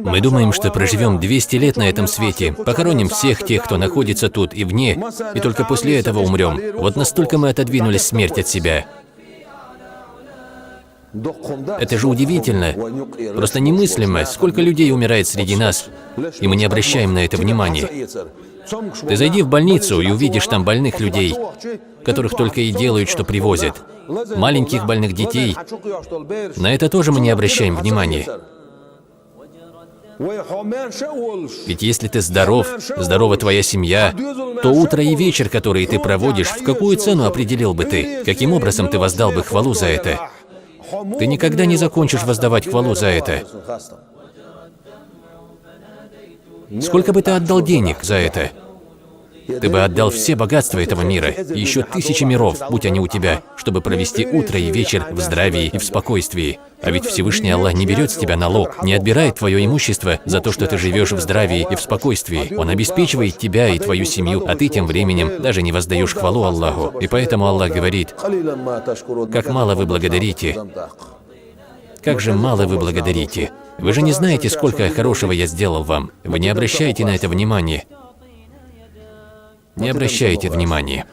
Мы думаем, что проживем 200 лет на этом свете, похороним всех тех, кто находится тут и вне, и только после этого умрем. Вот настолько мы отодвинули смерть от себя. Это же удивительно. Просто немыслимо, сколько людей умирает среди нас, и мы не обращаем на это внимания. Ты зайди в больницу и увидишь там больных людей, которых только и делают, что привозят. Маленьких больных детей. На это тоже мы не обращаем внимания. Ведь если ты здоров, здорова твоя семья, то утро и вечер, которые ты проводишь, в какую цену определил бы ты? Каким образом ты воздал бы хвалу за это? Ты никогда не закончишь воздавать хвалу за это. Сколько бы ты отдал денег за это? Ты бы отдал все богатства этого мира, и еще тысячи миров, будь они у тебя, чтобы провести утро и вечер в здравии и в спокойствии. А ведь Всевышний Аллах не берет с тебя налог, не отбирает твое имущество за то, что ты живешь в здравии и в спокойствии. Он обеспечивает тебя и твою семью, а ты тем временем даже не воздаешь хвалу Аллаху. И поэтому Аллах говорит: как мало вы благодарите. Как же мало вы благодарите. Вы же не знаете, сколько хорошего я сделал вам. Вы не обращаете на это внимания. Не обращайте внимания.